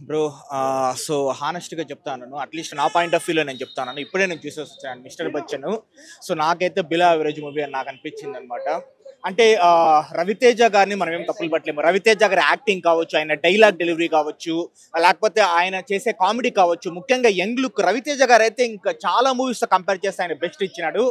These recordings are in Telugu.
బ్రో సో హానెస్ట్గా చెప్తాను, అట్లీస్ట్ నా పాయింట్ ఆఫ్ వ్యూలో నేను చెప్తాను. ఇప్పుడే నేను చూసి వచ్చాను మిస్టర్ బచ్చన్. సో నాకైతే బిలో యావరేజ్ మూవీ అని నాకు అనిపించింది అనమాట. అంటే రవితేజ గారిని మనం ఏం తప్పులు పట్టలేము. రవితేజ గారి యాక్టింగ్ కావచ్చు, ఆయన డైలాగ్ డెలివరీ కావచ్చు, లేకపోతే ఆయన చేసే కామెడీ కావచ్చు, ముఖ్యంగా యంగ్ లుక్. రవితేజ గారు అయితే ఇంకా చాలా మూవీస్తో కంపేర్ చేస్తే ఆయన బెస్ట్ ఇచ్చినాడు.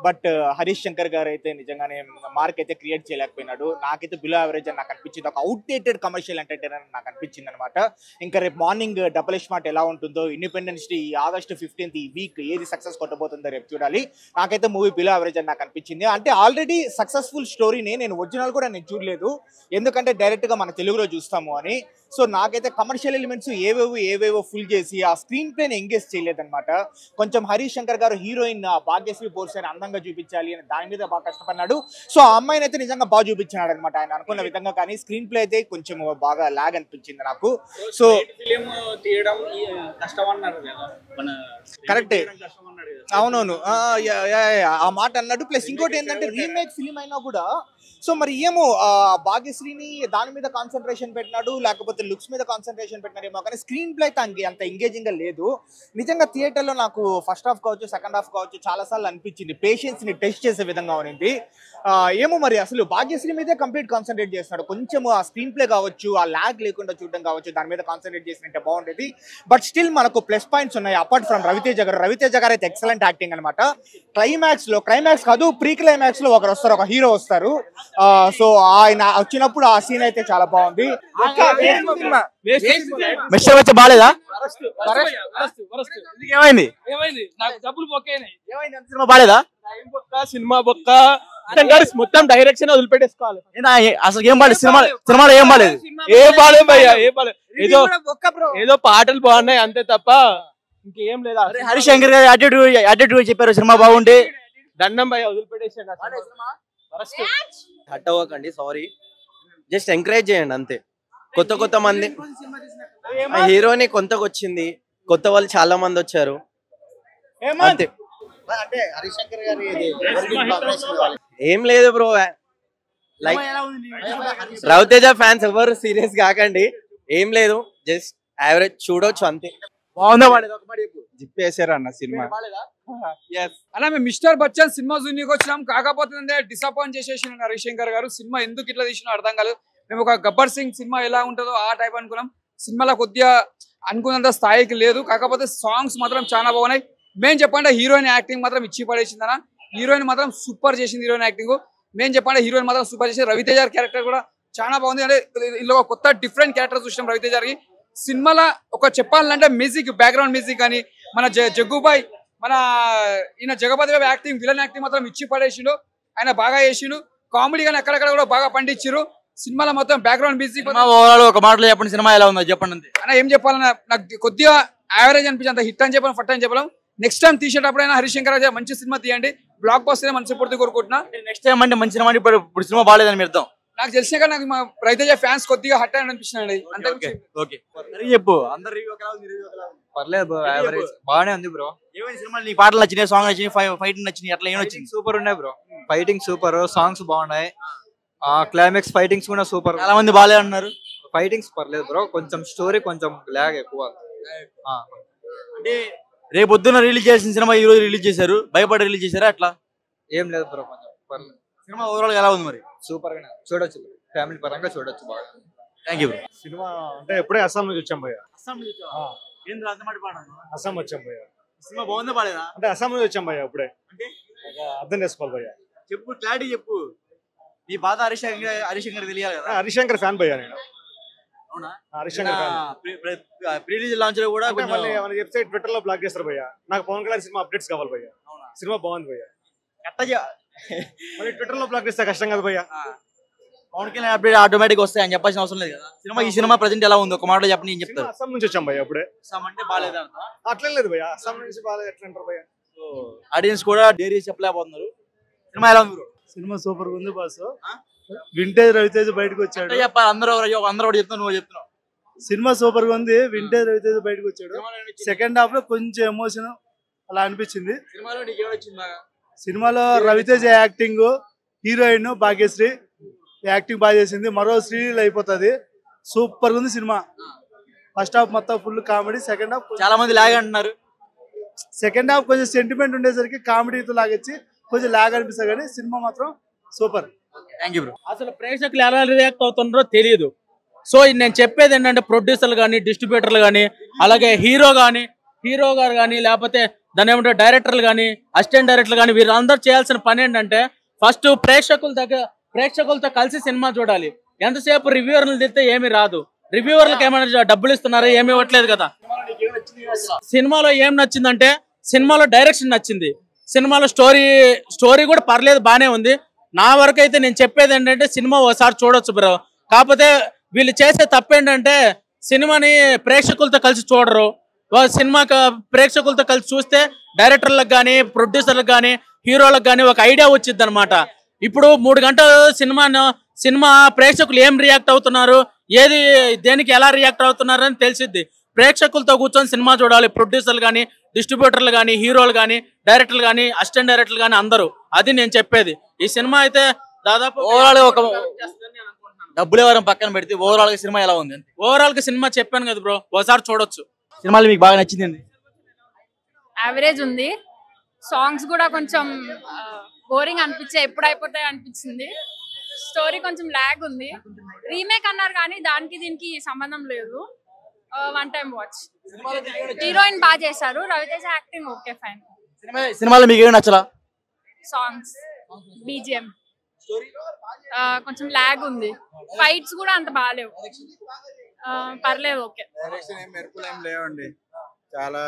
బట్ హరీష్ శంకర్ గారు అయితే నిజంగానే మార్క్ అయితే క్రియేట్ చేయలేకపోయినాడు. నాకైతే బిలో యావరేజ్ అని నాకు అనిపించింది. ఒక అవుట్డేటెడ్ కమర్షియల్ ఎంటర్టైనర్ అని నాకు అనిపించింది అనమాట. ఇంకా రేపు మార్నింగ్ డబుల్ స్మార్ట్ ఎలా ఉంటుందో, ఇండిపెండెన్స్ డే ఆగస్ట్ 15 ఈ వీక్ ఏది సక్సెస్ కొట్టబోతుందో రేపు చూడాలి. నాకైతే మూవీ బిలో యావరేజ్ అని నాకు అనిపించింది. అంటే ఆల్రెడీ సక్సెస్ఫుల్ స్టోరీని నేను ఒరిజినల్ కూడా నేను చూడలేదు, ఎందుకంటే డైరెక్ట్గా మన తెలుగులో చూస్తాము అని. సో నాకైతే కమర్షియల్ ఎలిమెంట్స్ ఏవేవో ఫుల్ చేసి ఆ స్క్రీన్ ప్లేని ఎంగేజ్ చేయలేదన్నమాట. కొంచెం హరీష్ శంకర్ గారు హీరోయిన్ భాగ్యశ్రీ బోర్సేని అందంగా చూపించాలి అని దాని మీద బాగా కష్టపడినాడు. సో ఆ అమ్మాయిని అయితే నిజంగా బాగా చూపించినాడు అనమాట ఆయన అనుకున్న విధంగా. కానీ స్క్రీన్ ప్లే అయితే కొంచెం బాగా లాగ్ అనిపించింది నాకు. సో ఫిలిం తీయడం కష్టం అన్నారు కదా, కరెక్టే, అవునవును, ఆ మాట అన్నాడు. ప్లస్ ఇంకోటి ఏంటంటే రీమేక్ ఫిలిం అయినా కూడా సో మరి ఏమో భాగ్యశ్రీని దాని మీద కాన్సన్ట్రేషన్ పెట్టినాడు, లేకపోతే లుక్స్ మీద కాన్సన్ట్రేషన్ పెట్టినాడేమో, కానీ స్క్రీన్ ప్లే అయితే అంత ఎంగేజింగ్ గా లేదు. నిజంగా థియేటర్లో నాకు ఫస్ట్ హాఫ్ కావచ్చు, సెకండ్ హాఫ్ కావచ్చు, చాలా సార్లు అనిపించింది పేషెన్స్ ని టెస్ట్ చేసే విధంగా ఉంది. ఏమో మరి అసలు భాగ్యశ్రీ మీదే కంప్లీట్ కాన్సన్ట్రేట్ చేస్తున్నాడు. కొంచెం ఆ స్క్రీన్ ప్లే కావచ్చు, ఆ ల్యాగ్ లేకుండా చూడడం కావచ్చు, దాని మీద కాన్సన్ట్రేట్ చేసినట్టే బాగుండేది. బట్ స్టిల్ మనకు ప్లస్ పాయింట్స్ ఉన్నాయి అపార్ట్ ఫ్రమ్ రవితేజ గారు. రవితేజ గారు అయితే ఎక్సలెంట్ యాక్టింగ్ అనమాట. క్లైమాక్స్ కాదు, ప్రీ క్లైమాక్స్ లో ఒకరు వస్తారు, ఒక హీరో వస్తారు. సో ఆయన వచ్చినప్పుడు ఆ సీన్ అయితే చాలా బాగుంది. మిస్టర్ వచ్చి బాగాలేదా? ఏమైంది? సినిమా బాగాలేదా? సినిమా బొక్క మొత్తం డైరెక్షన్ వదిలిపెట్టేసుకోవాలి. అసలు ఏం బాగాలేదు సినిమాలో ఏం బాగాలేదు? ఏ బాగాలేదు భయ్యా, ఏ బాగాలేదు. ఏదో పాటలు బాగున్నాయి అంతే తప్ప ఇంకేం లేదా. హరీష్ శంకర్ గారు యాటిట్యూడ్ చెప్పారు సినిమా బాగుంటే. దండం భయ్యా, వదిలిపెట్టేసాడు. హట్ అవ్వకండి, సారీ. జస్ట్ ఎంకరేజ్ చేయండి అంతే. కొత్త మంది హీరోని కొత్తగా వచ్చింది, కొత్త వాళ్ళు చాలా మంది వచ్చారు అంతే. ఏం లేదు బ్రో, లైక్ రవితేజ ఫ్యాన్స్ ఎవరు సీరియస్ కాకండి, ఏం లేదు, జస్ట్ యావరేజ్ చూడొచ్చు అంతే. బాగుందా బాగాలేదు? ఒక మాట చెప్పు. జిప్పేసారు అన్న సినిమా. అలా మేము మిస్టర్ బచ్చన్ సినిమా జూనికి వచ్చినాం, కాకపోతే డిసప్పాయింట్ చేసేసిన హరిశంకర్ గారు. సినిమా ఎందుకు ఇట్లా తీసినా అర్థం కాలేదు. మేము ఒక గబ్బర్ సింగ్ సినిమా ఎలా ఉంటుందో ఆ టైప్ అనుకున్నాం. సినిమాలో కొద్దిగా అనుకున్నంత స్థాయికి లేదు, కాకపోతే సాంగ్స్ మాత్రం చాలా బాగున్నాయి. మేము చెప్పండి హీరోయిన్ యాక్టింగ్ మాత్రం ఇచ్చి పడేసిందనా. హీరోయిన్ మాత్రం సూపర్ చేసింది. హీరోయిన్ యాక్టింగ్ మేము చెప్పండి హీరోయిన్ మాత్రం సూపర్ చేసింది. రవితేజ క్యారెక్టర్ కూడా చాలా బాగుంది. అంటే ఇందులో ఒక కొత్త డిఫరెంట్ క్యారెక్టర్ చూసినాం రవితేజకి. సినిమాలో ఒక చెప్పాలంటే మ్యూజిక్, బ్యాక్గ్రౌండ్ మ్యూజిక్ కానీ మన జగ్గుబాయ్, మన ఈయన జగపతి బాబు యాక్టింగ్, విలన్ యాక్టింగ్ మాత్రం ఇచ్చి పడేసిండు. ఆయన బాగా చేసిండు. కామెడీ కానీ అక్కడక్కడ కూడా బాగా పండించారు. సినిమాలో మొత్తం బ్యాక్గ్రౌండ్ మ్యూజిక్. ఒక మాటలో చెప్పండి సినిమా ఎలా ఉందో చెప్పండి. అన్న ఏం చెప్పాలన్నా, నాకు కొద్దిగా యావరేజ్ అనిపించింది. అంత హిట్ అని చెప్పాలి, ఫట్ అని చెప్పలేం. నెక్స్ట్ టైం తీసేటప్పుడైనా హరిశంకర్ మంచి సినిమా తీయండి, బ్లాక్ బస్టర్ మంచి పూర్తి కోరుకుంటున్నా. నెక్స్ట్ టైం అంటే మంచి సినిమా, ఇప్పుడు సినిమా బాగాలేదని మీరు అర్థం. నాకు తెలిసిన కానీ నాకు మా రవితేజ ఫ్యాన్స్ కొద్దిగా హట్ అని అనిపిస్తున్నాడు. అంతే చెప్పు. పర్లేదు బ్రో, యావరేజ్ బాగానే ఉంది బ్రో. ఏమైనా సినిమాలు నీకు పాటలు నచ్చినాయి, సాంగ్ నచ్చినాయి, ఫైటింగ్ నచ్చినాయి, అట్లా ఏమి వచ్చింది? సూపర్ ఉన్నాయి బ్రో, ఫైటింగ్ సూపర్, సాంగ్స్ బాగున్నాయి, క్లైమాక్స్ ఫైటింగ్స్ కూడా సూపర్. చాలా మంది బాగాలే అన్నారు. ఫైటింగ్స్ పర్లేదు బ్రో, కొంచెం స్టోరీ కొంచెం లాగ్ ఎక్కువ. అంటే రేపు పొద్దున్న రిలీజ్ చేసిన సినిమా ఈ రోజు రిలీజ్ చేశారు, భయపడి రిలీజ్ చేశారా? అట్లా ఏం లేదు బ్రో, కొంచెం పర్లేదు. సినిమా ఓవరాల్ ఎలా ఉంది మరి? సూపర్ గా చూడొచ్చు, ఫ్యామిలీ పరంగా చూడొచ్చు బాగా. Thank you bro. సినిమా అంటే ఎప్పుడే అస్సాం నుంచి వచ్చాం భయ్య. అస్సాం వచ్చాం భయ్య. సినిమా బాగుందా బాగాలేదా? అంటే అస్సాం నుంచి వచ్చాం భయ్య, ఇప్పుడే అంటే అర్థం చేసుకోవాలి భయ్య. చెప్పు, క్లారిటీ చెప్పు. నీ బాధ హరిశంకర్ తెలియాలి కదా. హరిశంకర్ ఫ్యాన్ భయ్య నేను. అవునా? Harishankar fan. Pre release launch లో కూడా అంటే మళ్ళీ మన వెబ్సైట్ ట్విట్టర్ లో బ్లాక్ చేస్తారు భయ్య. నాకు పవన్ కళ్యాణ్ సినిమా అప్డేట్స్ కావాలి భయ్య. సినిమా బాగుంది భయ్య. మళ్ళీ ట్విట్టర్ లో బ్లాక్ చేస్తే కష్టం కదా భయ్య. పవన్ కళ్యాణ్ అప్డేట్ ఆటోమేటిక్ వస్తాయి అని చెప్పాల్సిన అవసరం లేదు కదా. ఈ సినిమా ప్రెజెంట్ ఎలా ఉంది ఒక మాటలో చెప్పని నేను చెప్తాను. అస్సాం నుంచి వచ్చాం భయ్య ఇప్పుడే. అంటే బాగాలేదా? అట్లా లేదు భయ్య, అస్సాం నుంచి బాగాలేదు ఎట్లా అంటారు భయ్య. ఆడియన్స్ కూడా డైరీ చెప్పలేకపోతున్నారు. సినిమా ఎలా ఉంది? సినిమా సూపర్ గా ఉంది బాస్. వింటేజ్ రవితేజ బయటకు వచ్చాడు. చెప్పాలి అందరూ కూడా చెప్తున్నావు, నువ్వు చెప్తున్నావు. సినిమా సూపర్ గా ఉంది. వింటేజ్ రవితేజ బయటకు వచ్చాడు. సెకండ్ హాఫ్ లో కొంచెం ఎమోషన్ అలా అనిపించింది. సినిమాలో Ravi Teja acting, heroine Bhagyashri acting బాగా చేసింది. మరో శ్రీలీల అయిపోతుంది. సూపర్ గా ఉంది సినిమా. ఫస్ట్ హాఫ్ మొత్తం ఫుల్ కామెడీ, సెకండ్ హాఫ్ చాలా మంది లాగ్ అంటున్నారు. సెకండ్ హాఫ్ కొంచెం సెంటిమెంట్ ఉండేసరికి కామెడీతో లాగొచ్చి కొంచెం లాగ్ అనిపిస్తుంది, కానీ సినిమా మాత్రం సూపర్. Thank you bro. అసలు ప్రేక్షకులు ఎలా రియాక్ట్ అవుతున్నారో తెలియదు. సో నేను చెప్పేది ఏంటంటే ప్రొడ్యూసర్లు కానీ, డిస్ట్రిబ్యూటర్లు కానీ, అలాగే హీరో గారు కానీ, లేకపోతే దాని ఏమంటే డైరెక్టర్లు కానీ, అసిస్టెంట్ డైరెక్టర్లు కానీ, వీరందరూ చేయాల్సిన పని ఏంటంటే ఫస్ట్ ప్రేక్షకులతో కలిసి సినిమా చూడాలి. ఎంతసేపు రివ్యూవర్లు తిడితే ఏమీ రాదు. రివ్యూవర్లకు ఏమైనా డబ్బులు ఇస్తున్నారా? ఏమి ఇవ్వట్లేదు కదా. సినిమాలో ఏం నచ్చిందంటే సినిమాలో డైరెక్షన్ నచ్చింది, సినిమాలో స్టోరీ కూడా పర్లేదు, బానే ఉంది. నా వరకు అయితే నేను చెప్పేది ఏంటంటే సినిమా ఒకసారి చూడొచ్చు బ్రో. కాకపోతే వీళ్ళు చేసే తప్పేంటంటే సినిమాని ప్రేక్షకులతో కలిసి చూడరు. సినిమా ప్రేక్షకులతో కలిసి చూస్తే డైరెక్టర్లకు కానీ, ప్రొడ్యూసర్లకు కానీ, హీరోలకు కానీ ఒక ఐడియా వచ్చింది అనమాట. ఇప్పుడు 3 గంటలు సినిమా ప్రేక్షకులు ఏం రియాక్ట్ అవుతున్నారు, దేనికి ఎలా రియాక్ట్ అవుతున్నారు అని తెలిసిద్ది. ప్రేక్షకులతో కూర్చొని సినిమా చూడాలి. ప్రొడ్యూసర్లు కానీ, డిస్ట్రిబ్యూటర్లు కానీ, హీరోలు కానీ, డైరెక్టర్లు కానీ, అసిస్టెంట్ డైరెక్టర్లు కానీ అందరూ. అది నేను చెప్పేది. ఈ సినిమా అయితే దాదాపు ఓవరాల్ ఒక డబ్బులు ఎవరైనా పక్కన పెడితే ఓవరాల్ గా సినిమా ఎలా ఉంది? ఓవరాల్ గా సినిమా చెప్పాను కదా బ్రో, ఒకసారి చూడొచ్చు. సినిమాలో మీకు బాగా నచ్చింది? యావరేజ్ ఉంది. సాంగ్స్ కూడా కొంచెం బోరింగ్ అనిపించాయి, ఎప్పుడు అయిపోతాయి అనిపించింది. స్టోరీ కొంచెం లాగ్ ఉంది. రీమేక్ అన్నారు కానీ దానికి దీనికి సంబంధం లేదు. One time watch. హీరోయిన్ బాగా చేశారు, రవితేజ యాక్టింగ్ ఓకే ఫైన్. సినిమాలో మీకు ఏమి నచ్చలా? సాంగ్స్, బీజిఎం కొంచెం లాగ్ ఉంది. ఫైట్స్ కూడా అంత బాగాలేవు, పర్లేదు ఓకే. డైరెక్షన్ ఏం మెరుపులు ఏం లేవండి, చాలా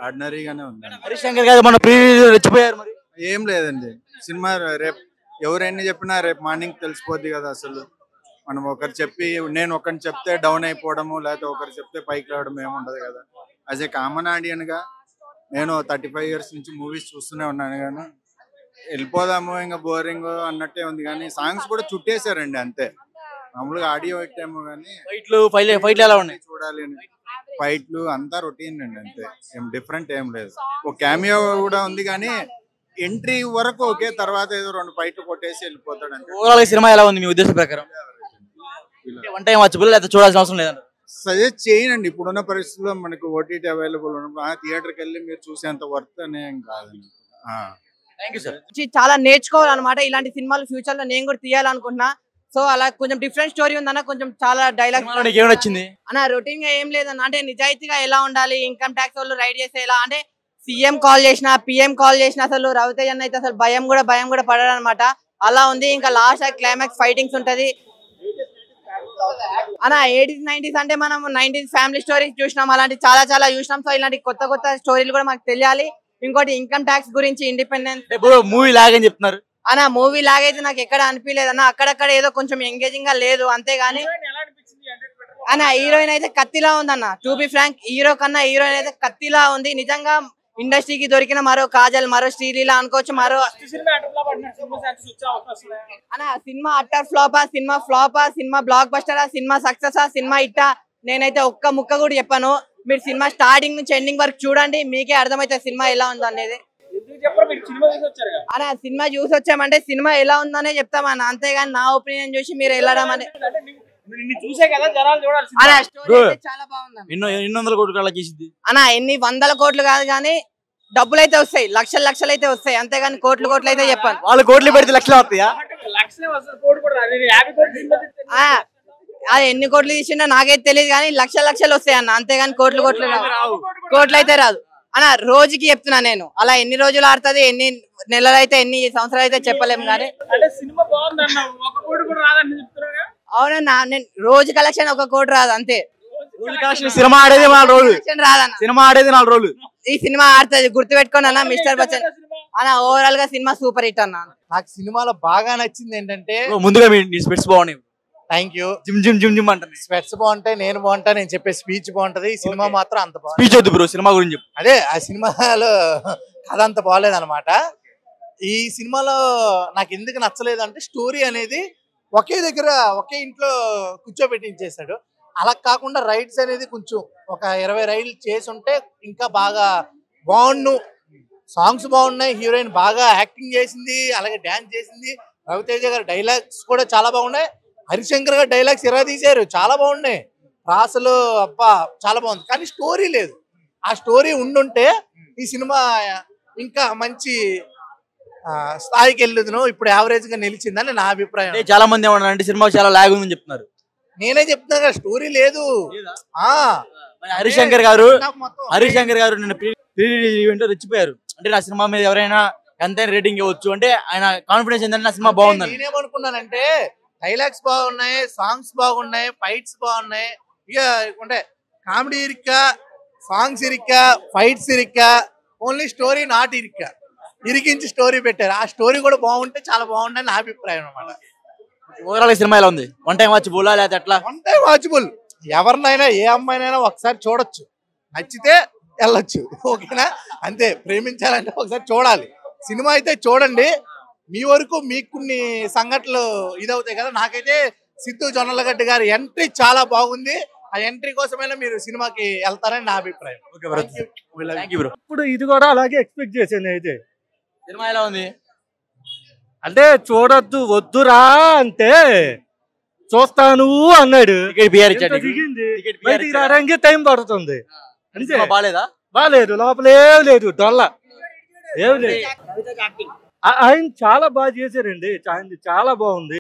ఆర్డినరీగానే ఉంది. హరీష్ శంకర్ గారు మన ప్రీవియస్ రెచ్చిపోయారు. మరి ఏం లేదండి సినిమా. రేపు ఎవరైనా చెప్పినా రేపు మార్నింగ్ తెలిసిపోద్ది కదా. అసలు మనం నేను ఒకరిని చెప్తే డౌన్ అయిపోవడము, లేకపోతే ఒకరు చెప్తే పైకి రావడం ఏముండదు కదా. యాజ్ ఏ కామన్ ఆడియన్గా నేను 35 years నుంచి మూవీస్ చూస్తూనే ఉన్నాను, కానీ వెళ్ళిపోదాము ఇంకా బోరింగ్ అన్నట్టే ఉంది. కానీ సాంగ్స్ కూడా చుట్టేశారండి అంతే. మామూలుగా ఆడియో పెట్టాము కానీ ఫైట్లు ఎలా ఉన్నాయి చూడాలి. ఫైట్లు అంతా రొటీన్ అండి అంతే, ఏం డిఫరెంట్ ఏం లేదు. ఒక క్యామియో కూడా ఉంది కానీ ఎంట్రీ వరకు ఓకే, తర్వాత ఏదో 2 ఫైట్లు కొట్టేసి వెళ్ళిపోతాడు అంతే. ఓవరాల్ సినిమా ఎలా ఉంది మీ ఉద్దేశం ప్రకారం? వన్ టైం వాచబుల్ లేదా చూడాల్సిన అవసరం లేదండి? సజెస్ట్ చేయనండి. ఇప్పుడున్న పరిస్థితుల్లో మనకు ఓటీటీ అవైలబుల్ ఉన్నప్పుడు థియేటర్కి వెళ్ళి మీరు చూసేంత వర్త్ అనే కాదండి. Thank you sir. చాలా నేర్చుకోవాలన్నమాట. ఇలాంటి సినిమాలు ఫ్యూచర్ లో నేను కూడా తీయాలనుకుంటున్నా. సో అలా కొంచెం డిఫరెంట్ స్టోరీ ఉందన్న, కొంచెం చాలా డైలాగ్స్ ఏం నచ్చింది అన్న. రొటీన్ గా ఏం లేదన్న, అంటే నిజాయితీగా ఎలా ఉండాలి, ఇన్కమ్ ట్యాక్స్ వాళ్ళు రైడ్ చేస్తే ఎలా, అంటే సీఎం కాల్ చేసిన, పిఎం కాల్ చేసిన, అసలు రవితేజ అన్న అయితే అసలు భయం కూడా పడడు అనమాట. అలా ఉంది. ఇంకా లాస్ట్ క్లైమాక్స్ ఫైటింగ్స్ ఉంటది అన్న. 80s 90s అంటే మనం 90s ఫ్యామిలీ స్టోరీస్ చూసినాం, అలాంటి చాలా చూసినాం. సో ఇలాంటి కొత్త స్టోరీలు కూడా మనకు తెలియాలి. ఇంకోటి ఇన్కమ్ ట్యాక్స్ గురించి, ఇండిపెండెన్స్. మూవీ లాగని చెప్తున్నారు అన్న. మూవీ లాగైతే నాకు ఎక్కడ అనిపించలేదు అన్న. అక్కడక్కడ ఏదో కొంచెం ఎంగేజింగ్ గా లేదు అంతేగాని అన్న. హీరోయిన్ అయితే కత్తిలా ఉందన్న. టు బి ఫ్రాంక్, హీరో కన్నా హీరోయిన్ అయితే కత్తిలా ఉంది. నిజంగా ఇండస్ట్రీకి దొరికిన మరో కాజల్, మరో శ్రీలీల అనుకోవచ్చు. అన్న సినిమా అట్టర్ ఫ్లాపా, సినిమా బ్లాక్ బస్టరా, సినిమా సక్సెస్, సినిమా ఇట్టా, నేనైతే ఒక్క ముక్క కూడా చెప్పాను. మీరు సినిమా స్టార్టింగ్ నుంచి ఎండింగ్ వరకు చూడండి, మీకే అర్థమైతే సినిమా ఎలా ఉందో అనేది. అన్న సినిమా చూసి వచ్చామంటే సినిమా ఎలా ఉందనే చెప్తామన్న, అంతేగాని నా ఒపీనియన్ చూసి మీరు వెళ్ళడం అనే. చాలా బాగుంది ఎన్ని 100 కోట్లు అలా చేసింది అన్న. ఎన్ని 100 కోట్లు కాదు కానీ డబ్బులు అయితే వస్తాయి, లక్షలు అయితే వస్తాయి, అంతేగాని కోట్లు అయితే చెప్పాను. వాళ్ళు కోట్లు పెడితే లక్షలు వస్తాయా? అది ఎన్ని కోట్లు తీసిండో నాకైతే తెలియదు కానీ లక్షలు వస్తాయి అన్న, అంతేగాని కోట్లు అయితే రాదు అన్న. రోజుకి చెప్తున్నా నేను. అలా ఎన్ని రోజులు ఆడుతుంది, ఎన్ని నెలలు అయితే, ఎన్ని సంవత్సరాలు అయితే చెప్పలేము కానీ. అవునన్నా, నేను రోజు కలెక్షన్ 1 కోటి రాదు అంతే. సినిమా ఆడేది 4 రోజులు రాదన్న. సినిమా ఆడేది 4 రోజులు. ఈ సినిమా ఆడుతుంది, గుర్తుపెట్టుకోండి అన్న. మిస్టర్ బచ్చన్ అన్న ఓవరాల్ గా సినిమా సూపర్ హిట్ అన్న. నాకు సినిమాలో బాగా నచ్చింది ఏంటంటే, ముందుగా మీ స్పెట్స్ బాగున్నాయి. Thank you. జిమ్ అంటే స్పెట్స్ బాగుంటాయి, నేను బాగుంటా, నేను చెప్పే స్పీచ్ బాగుంటది. ఈ సినిమా మాత్రం అంత బాగుంది. స్పీచ్ వద్దు బ్రో, సినిమా గురించి చెప్పు. అదే ఆ సినిమాలో కథ అంత బాగలేదు అనమాట. ఈ సినిమాలో నాకు ఎందుకు నచ్చలేదు అంటే, స్టోరీ అనేది ఒకే దగ్గర ఒకే ఇంట్లో కూర్చోబెట్టించేశాడు. అలా కాకుండా రైడ్స్ అనేది కొంచెం ఒక 20 రైడ్లు చేసి ఉంటే ఇంకా బాగా బాగుండు. సాంగ్స్ బాగున్నాయి, హీరోయిన్ బాగా యాక్టింగ్ చేసింది, అలాగే డాన్స్ చేసింది. రవితేజ గారి డైలాగ్స్ కూడా చాలా బాగున్నాయి. హరిశంకర్ గారు డైలాగ్స్ తీశారు, చాలా బాగున్నాయి. రాసులు అబ్బా చాలా బాగుంది, కానీ స్టోరీ లేదు. ఆ స్టోరీ ఉండుంటే ఈ సినిమా ఇంకా మంచి స్థాయికి వెళ్ళదును. ఇప్పుడు యావరేజ్ గా నిలిచిందని నా అభిప్రాయం. చాలా మంది ఏమన్నారంటే సినిమా చాలా లాగ్ ఉందని చెప్తున్నారు. నేనే చెప్తున్నా కదా, స్టోరీ లేదు. హరీష్ శంకర్ గారు నిన్న ప్రీ రిలీజ్ ఈవెంట్ లో రెచ్చిపోయారు. అంటే నా సినిమా మీద ఎవరైనా ఎంతైనా రేటింగ్ ఇవ్వచ్చు అంటే ఆయన కాన్ఫిడెన్స్ ఏంటంటే నా సినిమా బాగుందని. నేనేమనుకున్నానంటే డైలాగ్స్ బాగున్నాయి, సాంగ్స్ బాగున్నాయి, ఫైట్స్ బాగున్నాయి. ఇక అంటే కామెడీ ఇరిక్క, సాంగ్స్ ఇరిక్క, ఫైట్స్ ఇరిక్క, ఓన్లీ స్టోరీ నాట్ ఇరిక్క. ఇరికించి స్టోరీ పెట్టారు. ఆ స్టోరీ కూడా బాగుంటే చాలా బాగుందని నా అభిప్రాయం అన్నమాట. ఓవరాల్ సినిమా ఎలా ఉంది? వన్ టైం వాచబుల్ లేదా ఎట్లా? One time watchable. ఎవరినైనా ఏ అమ్మాయినైనా ఒకసారి చూడొచ్చు, నచ్చితే వెళ్ళొచ్చు. ఓకేనా? అంతే. ప్రేమించాలంటే ఒకసారి చూడాలి. సినిమా అయితే చూడండి. మీ వరకు మీకు కొన్ని సంఘటనలు ఇదవుతాయి కదా. నాకైతే సిద్ధు జొన్నలగడ్డ గారి ఎంట్రీ చాలా బాగుంది. ఆ ఎంట్రీ కోసమైనా మీరు సినిమాకి వెళ్తారని నా అభిప్రాయం. ఇప్పుడు ఇది కూడా అలాగే ఎక్స్పెక్ట్ చేశాను. అయితే సినిమా ఎలా ఉంది అంటే చూడొద్దు వద్దురా అంటే చూస్తాను అన్నాడు. బయటికి రావడానికి టైం పడుతుంది. అంతే. బాగాలేదు, లోపల ఏం లేదు, డొల్ల ఏం లేదు. ఆయన చాలా బాగా చేశారండి, చాలా బాగుంది.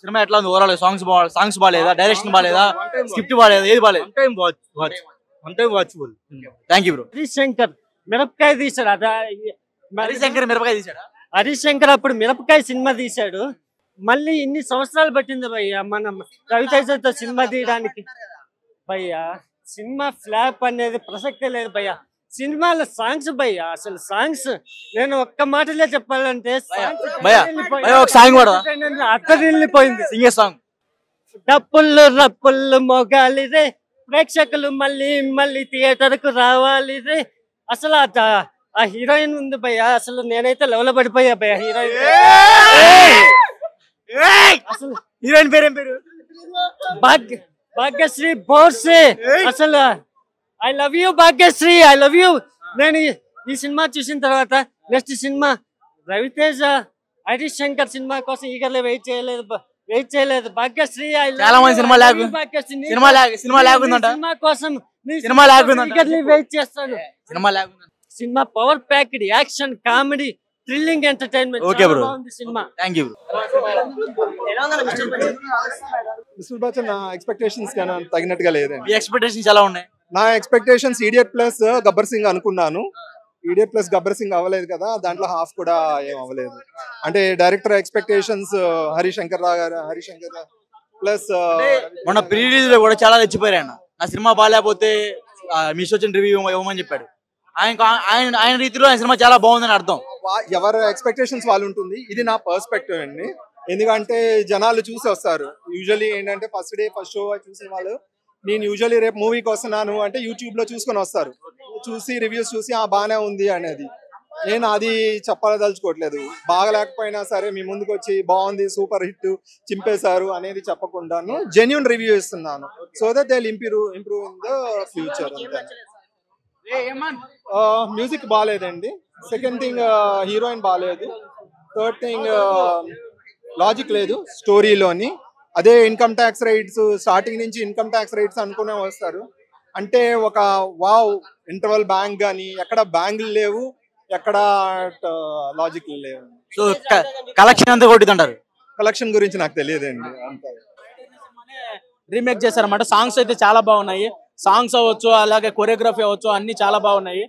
సినిమా ఎట్లా ఉంది ఓవరాల్? సాంగ్స్ బాగాలేదా? డైరెక్షన్ బాగాలేదా? స్క్రిప్ట్ బాగాలేదా? ఏది బాగాలేదు? One time watchable. Thank you bro. Harish Shankar మిరపకాయ తీశాడు. హరీష్ శంకర్ అప్పుడు మిరపకాయ సినిమా తీశాడు. మళ్ళీ ఇన్ని సంవత్సరాలు పట్టింది భయ్య మనం రవితేజతో సినిమా తీయడానికి. భయ్య సినిమా ఫ్లాప్ అనేది ప్రసక్తే లేదు భయ్య. సినిమాలో సాంగ్స్ భయ్య, అసలు సాంగ్స్ నేను ఒక్క మాటలే చెప్పాలంటే అత్తరిల్లిపోయింది. డప్పుళ్ళు రప్పుళ్ళు మొగాలి రే, ప్రేక్షకులు మళ్ళీ మళ్ళీ థియేటర్ కు రావాలి రే. అసలు ఆ హీరోయిన్ ఉంది భయ్య, అసలు నేనైతే లెవెల్ పడిపోయా భయ్య. అసలు హీరోయిన్ పేరేం పేరు? భాగ్యశ్రీ బోర్సే. అసలు I love you Bhagyashri, I love you. నేను ఈ సినిమా చూసిన తర్వాత నెక్స్ట్ సినిమా రవితేజ హరీష్ శంకర్ సినిమా కోసం ఈగర్లే వెయిట్ చేయలేదు. Bhagyashri I love you. సినిమా కోసం ఈగర్లీ వెయిట్ చేస్తాను. సినిమా power packed action, comedy, thrilling entertainment. Okay bro, సినిమా థ్యాంక్ యూ. మిస్టర్ బచ్చన్ నా ఎక్స్పెక్టేషన్స్ కన్నా తగినట్టుగా లేదండి. మీ ఎక్స్పెక్టేషన్స్ ఎలా ఉన్నాయి? నా expectations idiot plus Gabbar Singh అనుకున్నాను. ఈడియట్ ప్లస్ గబ్బర్ సింగ్ అవ్వలేదు కదా, దాంట్లో హాఫ్ కూడా ఏం అవ్వలేదు. అంటే director expectations Harish Shankar plus మొన్న ప్రీ రిలీజ్ లో కూడా చాలా రెచ్చిపోయారు. ఆయన నా సినిమా బాగాలేకపోతే మీ వచ్చిన రివ్యూ ఇవ్వమని చెప్పాడు. ఆయన రీతిలో ఆయన సినిమా చాలా బాగుందని అర్థం. ఎవరి ఎక్స్పెక్టేషన్స్ వాళ్ళు ఉంటుంది. ఇది నా పర్స్పెక్టివ్ అండి. ఎందుకంటే జనాలు చూసి వస్తారు. యూజువల్లీ ఏంటంటే ఫస్ట్ డే ఫస్ట్ షో చూసిన వాళ్ళు, నేను యూజువల్లీ రేపు మూవీకి వస్తున్నాను అంటే యూట్యూబ్ లో చూసుకొని వస్తారు. చూసి రివ్యూస్ చూసి బాగానే ఉంది అనేది. నేను అది చెప్పదలుచుకోవట్లేదు. బాగలేకపోయినా సరే మీ ముందుకు వచ్చి బాగుంది, సూపర్ హిట్, చింపేశారు అనేది చెప్పకుండాను జెన్యూన్ రివ్యూ ఇస్తున్నాను. So that they will improve in the future. Music బాగాలేదండి. సెకండ్ థింగ్ హీరోయిన్ బాగాలేదు. థర్డ్ థింగ్ లాజిక్ లేదు స్టోరీలోని. అదే ఇన్కమ్ ట్యాక్స్ రైట్స్, స్టార్టింగ్ నుంచి ఇన్కమ్ ట్యాక్స్ రైట్స్ అనుకునే వస్తారు. అంటే ఒక వావ్ ఇంటర్వల్ బ్యాంక్ కానీ ఎక్కడ బ్యాంకులు లేవు, ఎక్కడ లాజిక్ లేవు. సో కలెక్షన్ అంతా కొట్టిందంటారు? కలెక్షన్ గురించి నాకు తెలియదండి. అంత రీమేక్ చేశారన్నమాట. సాంగ్స్ అయితే చాలా బాగున్నాయి. సాంగ్స్ అవ్వచ్చు, అలాగే కొరియోగ్రఫీ అవ్వచ్చు, అన్ని చాలా బాగున్నాయి.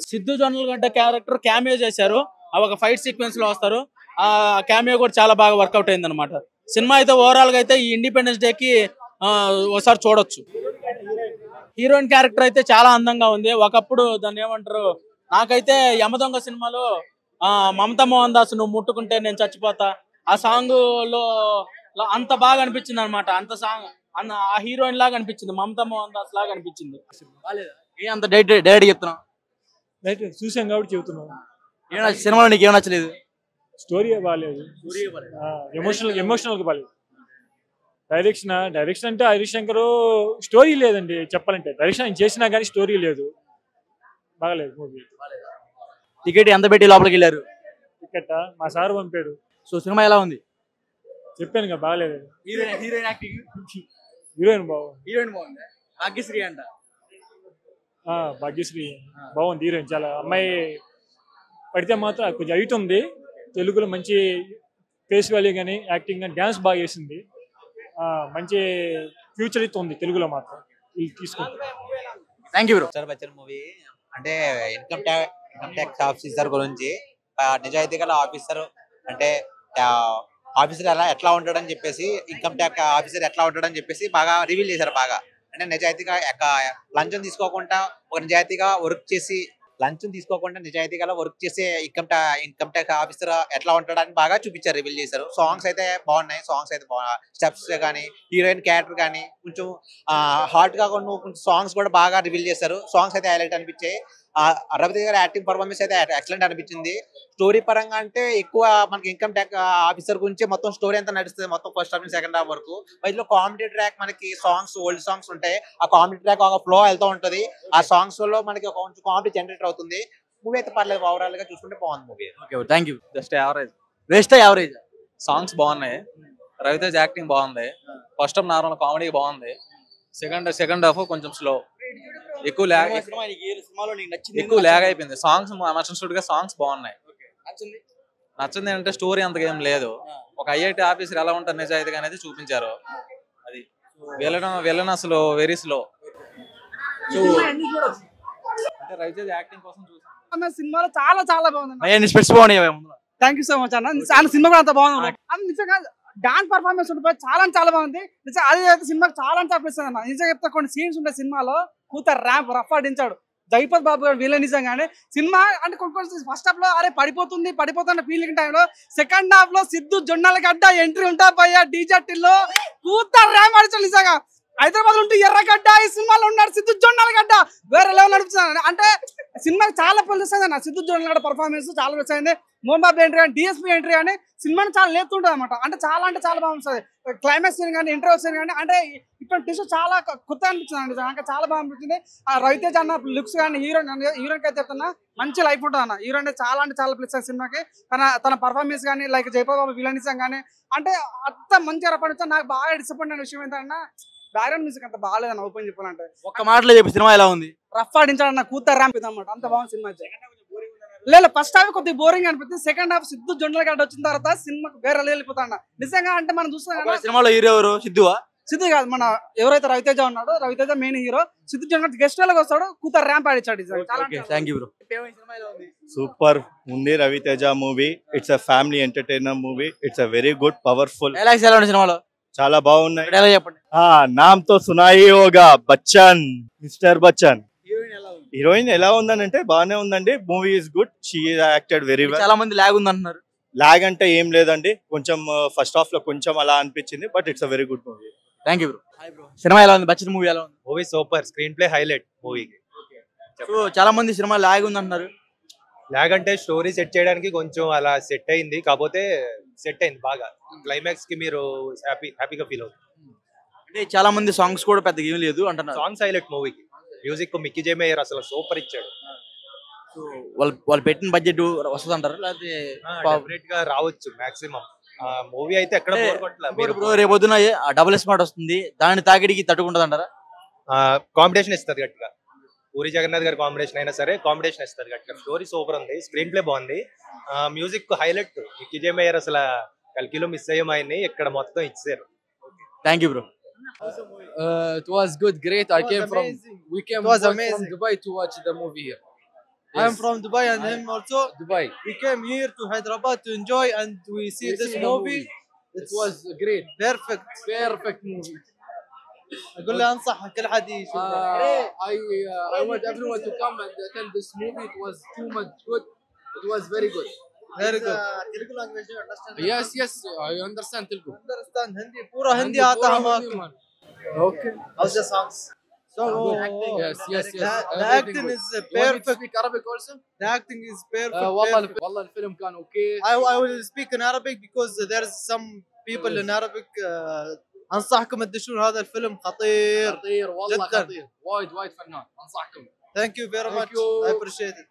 సిద్ధు జొన్నలగడ్డ క్యారెక్టర్ క్యామియో చేశారు. అవి ఒక ఫైట్ సీక్వెన్స్ లో వస్తారు. ఆ క్యామియో కూడా చాలా బాగా వర్కౌట్ అయింది అనమాట. సినిమా అయితే ఓవరాల్ గా అయితే ఈ ఇండిపెండెన్స్ డే కి ఒకసారి చూడొచ్చు. హీరోయిన్ క్యారెక్టర్ అయితే చాలా అందంగా ఉంది. ఒకప్పుడు దాన్ని ఏమంటారు, నాకైతే యమదొంగ సినిమాలో మమతా మోహన్ దాస్ నువ్వు ముట్టుకుంటే నేను చచ్చిపోతా ఆ సాంగ్ లో అంత బాగా అనిపించింది అనమాట. అంత సాంగ్ ఆ హీరోయిన్ లాగా అనిపించింది, మమతా మోహన్ దాస్ లాగా అనిపించింది. అంత డైరెక్ట్ చెప్తున్నా, చూసాం కాబట్టి చెబుతున్నాం. సినిమాలో నీకు ఏం నచ్చలేదు? స్టోరీ బాగాలేదు, ఎమోషనల్ గా బాగాలేదు. డైరెక్షన్ అంటే హరీష్ శంకర్ స్టోరీ లేదండి చెప్పాలంటే. డైరెక్షన్ ఆయన చేసినా కానీ స్టోరీ లేదు, బాగాలేదు మూవీ. టికెట్ ఎంత పెట్టి లోపలికి వెళ్ళారు? టికెట్ మా సార్ పంపాడు. సో సినిమా ఎలా ఉంది? చెప్పాను కదా బాగాలేదు. హీరోయిన్ యాక్టింగ్ హీరోయిన్ బాగుంది. హీరోయిన్ బాగుంది. భాగ్యశ్రీ అంట. భాగ్యశ్రీ బాగుంది హీరోయిన్. చాలా అమ్మాయి పడితే మాత్రం కొంచెం హైట్ ఉంది. తెలుగులో మంచి ఫేస్ వాల్యూ కానీ యాక్టింగ్ కానీ డ్యాన్స్ బాగా చేసింది. మంచి ఫ్యూచర్ అయితే ఉంది తెలుగులో మాత్రం. వీళ్ళు తీసుకుంటారు. Thank you bro. Mister Bachchan movie అంటే ఇన్కమ్ ట్యాక్స్ ఆఫీసర్ గురించి నిజాయితీ గల ఆఫీసర్ అంటే ఆఫీసర్ ఎట్లా ఉంటాడని చెప్పేసి ఇన్కమ్ ట్యాక్స్ ఆఫీసర్ ఎట్లా ఉంటాడని చెప్పేసి బాగా రివీల్ చేశారు. బాగా అంటే నిజాయితీగా లంచం తీసుకోకుండా ఒక నిజాయితీగా వర్క్ చేసి నిజాయితీగా వర్క్ చేసే ఇన్కమ్ ట్యాక్స్ ఆఫీసర్ ఎట్లా ఉంటాడని బాగా చూపించారు, రివీల్ చేశారు. సాంగ్స్ అయితే బాగున్నాయి. సాంగ్స్ అయితే స్టెప్స్ కానీ హీరోయిన్ క్యారెక్టర్ కానీ కొంచెం హాట్ గా కొంచెం సాంగ్స్ కూడా బాగా రివీల్ చేశారు. సాంగ్స్ అయితే హైలైట్ అనిపించాయి. రవితేజ గారి యాక్టింగ్ పర్ఫార్మెన్స్ అయితే ఎక్సలెంట్ అనిపించింది. స్టోరీ పరంగా అంటే ఎక్కువ మనకి ఇన్కమ్ ట్యాక్స్ ఆఫీసర్ గురించి మొత్తం స్టోరీ అంతా నడుస్తుంది, మొత్తం ఫస్ట్ హాఫ్ నుంచి సెకండ్ హాఫ్ వరకు. మధ్యలో కామెడీ ట్రాక్ మనకి సాంగ్స్ ఓల్డ్ సాంగ్స్ ఉంటాయి. ఆ కామెడీ ట్రాక్ ఒక ఫ్లో వెళ్తూ ఉంటది. ఆ సాంగ్స్ లో మనకి కొంచెం కామెడీ జనరేట్ అవుతుంది. మూవీ అయితే పర్లేదు, ఓవరాల్ గా చూసుకుంటే బాగుంది movie. Okay thank you. Just average. Waste average. Songs బాగున్నాయి, రవితేజ్ యాక్టింగ్ బాగుంది. ఫస్ట్ హాఫ్ నార్మల్ కామెడీ బాగుంది. సెకండ్ హాఫ్ కొంచెం స్లో, ఎక్కువ ల్యాగ్ అయిపోయింది. సాంగ్స్ మర్చన్ గా సాంగ్స్ బాగున్నాయి. నచ్చింది అంటే స్టోరీ అంతగా ఏం లేదు. ఒక ఐఐటి ఆఫీసర్ ఎలా ఉంటారు నిజాయితీగా అనేది చూపించారు. అది వెళ్ళను అసలు వెరీ స్లో. అంటే రవితేజ్ యాక్టింగ్ కోసం చూసాను. సినిమాలో చాలా చాలా బాగుంది. స్పెట్స్ బాగున్నాయి. థ్యాంక్ యూ సో మచ్ అన్న. సినిమా కూడా అంత బాగుంది. నిజంగా డాన్స్ పర్ఫార్మెన్స్ ఉంటుంది, చాలా బాగుంది. నిజంగా అది అయితే సినిమాకి చాలా ప్లస్ అన్న. నిజంగా చెప్తా కొన్ని సీన్స్ ఉంటాయి సినిమాలో. కూతురు ర్యాంప్ రఫ్ ఆడించాడు జైపత్ బాబు గారు వీళ్ళ. నిజంగానే సినిమా అంటే కొన్ని ఫస్ట్ హాఫ్ లో అరే పడిపోతున్న ఫీలింగ్ టైంలో, సెకండ్ హాఫ్ లో సిద్ధు జొన్నలగడ్డ ఎంట్రీ ఉంటా పోయా డీజెట్లో కూతురు ర్యాంప్ ఆడించాడు. నిజంగా హైదరాబాద్ ఉంటూ ఎర్రగడ్డ ఈ సినిమాలో ఉన్నాడు సిద్ధు జొన్నలగడ్డ. వేరే లెవెల్ నడుపుతున్నాను. అంటే సినిమాకి చాలా ప్లస్ అయింది అన్న. సిద్ధు జొన్నలగడ్డ పర్ఫార్మెన్స్ చాలా ప్లస్ అయింది. మోహన్ బాబు ఎంట్రీ కానీ డిఎస్పీ ఎంట్రీ కానీ సినిమాని చాలా లేపుతుంటుంది అనమాట. అంటే చాలా బాగుంటుంది. క్లైమాక్స్ సీన్ కానీ ఇంటర్వ్యూ సీన్ కానీ అంటే ఇటువంటి టిష్యూ చాలా కొత్త అనిపించింది అండి. అంటే చాలా బాగా అనిపించింది. ఆ రవితేజ అన్న లుక్స్ కానీ హీరోయిన్ అయితే చెప్తున్నా మంచి లైఫ్ ఉంటుంది అన్న. హీరోయిన్ చాలా ప్లస్ అయ్యి సినిమాకి. తన పర్ఫార్మెన్స్ కానీ లైక్ జైపత్ బాబు విలనిజం కానీ అంటే అంత మంచిగా రప్పనిచ్చా. నాకు బాగా డిసప్పాయింట్ అయిన విషయం ఏంటన్నా బ్యాక్గ్రౌండ్ మ్యూజిక్ అంత బాగాలేదన్న. ఓపెన్ చెప్పాలంటే ఒక్క మాటలో చెప్పి సినిమా ఎలా ఉంది? రఫ్ ఆడించాడన్న కూతురు ర్యాంప్ అనమాట. అంత బాగుంది సినిమా. లేదు ఫస్ట్ హాఫ్ కొద్దిగా బోరింగ్ అనిపిస్తుంది. సెకండ్ హాఫ్ సిద్ధు జొన్నలగడ్డ వచ్చిన తర్వాత సినిమాకి వేరే వెళ్ళిపోతాడు నిజంగా. అంటే మనం చూస్తాం సినిమాలో హీరో ఎవరు? సిద్ధు కాదు, మన ఎవరైతే రవితేజ ఉన్నాడో Ravi Teja main hero. Siddhu Jonnalagadda guest లోకి వస్తాడు, కూతురు ర్యాంప్ ఆడించాడు. Thank you bro. సూపర్ ఉంది Ravi Teja movie. It's a family entertainer movie. It's a very good powerful. సినిమాలో చాలా బాగున్నాయి. చెప్పండి. నామ్ తో సునాయి హోగా బచ్చన్, మిస్టర్ బచ్చన్. హీరోయిన్ ఎలా ఉందని అంటే బాగానే ఉందండి. Movie is good. She acted very well. చాలా మంది లాగ్ ఉంది అంటున్నారు. లాగ్ అంటే ఏం లేదండి, కొంచెం ఫస్ట్ హాఫ్ లో కొంచెం అలా అనిపించింది. But it's a very good movie. Thank you bro. Cinema ఎలా ఉంది? బచ్చన్ మూవీ ఎలా ఉంది? Movie super. Screen play highlight మూవీకి. సో చాలా మంది సినిమా లాగ్ ఉంది అంటున్నారు. లాగ్ అంటే స్టోరీ సెట్ చేయడానికి కొంచెం అలా సెట్ అయింది, కాకపోతే సెట్ అయింది బాగా. క్లైమాక్స్ కి మీరు హ్యాపీగా ఫీల్ అవుతుంది. అంటే చాలా మంది సాంగ్స్ కూడా పెద్దగా ఏం లేదు అంటున్నారు. సాంగ్స్ హైలైట్ మూవీకి. మ్యూజిక్ మిక్కీ జే మేయర్ అసలు సూపర్ ఇచ్చాడు. వాళ్ళు పెట్టిన బడ్జెట్ వస్తుంది అంటారు, లేకపోతే గా రావచ్చు మాక్సిమం. మూవీ అయితే ఎక్కడ రేపు పొద్దున డబుల్ స్మార్ట్ వస్తుంది, దాని తాకిడికి తట్టుకుంటది అంటారా? కాంపిటీషన్ ఇస్తుంది గట్టిగా. పూరి జగన్నాథ్ గారి కాంబినేషన్ అయినా సరే కాంపిటీషన్ ఇస్తుంది గట్టిగా. స్టోరీ సూపర్ ఉంది, స్క్రీన్ ప్లే బాగుంది, మ్యూజిక్ హైలైట్. మిక్కీ జే మేయర్ అసలు కల్కిలో మిస్ అయ్యాం ఆయన్ని, ఇక్కడ మొత్తం ఇచ్చారు. Thank you bro. It was good, great. We came from Dubai to watch the movie here. Yes. I am from Dubai and him also. Dubai. We came here to Hyderabad to enjoy and we see this movie. It was great. Perfect movie. أقول له أنصح كل حد يشوفه. I want everyone to come and attend this movie. It was too much good. It was very good. Very good. Telugu language you understand? Yes, I understand Telugu. Understand Hindi. पूरा हिंदी आता है हमारे. Okay. How's the songs? So yes. The acting is perfect. Speak Arabic also? The acting is perfect. والله الفيلم كان okay. I will speak in Arabic because there is some people in Arabic. أنصحكم تدشون هذا الفيلم خطير والله خطير. وايد فنان. أنصحكم. Thank you very much. I appreciate it.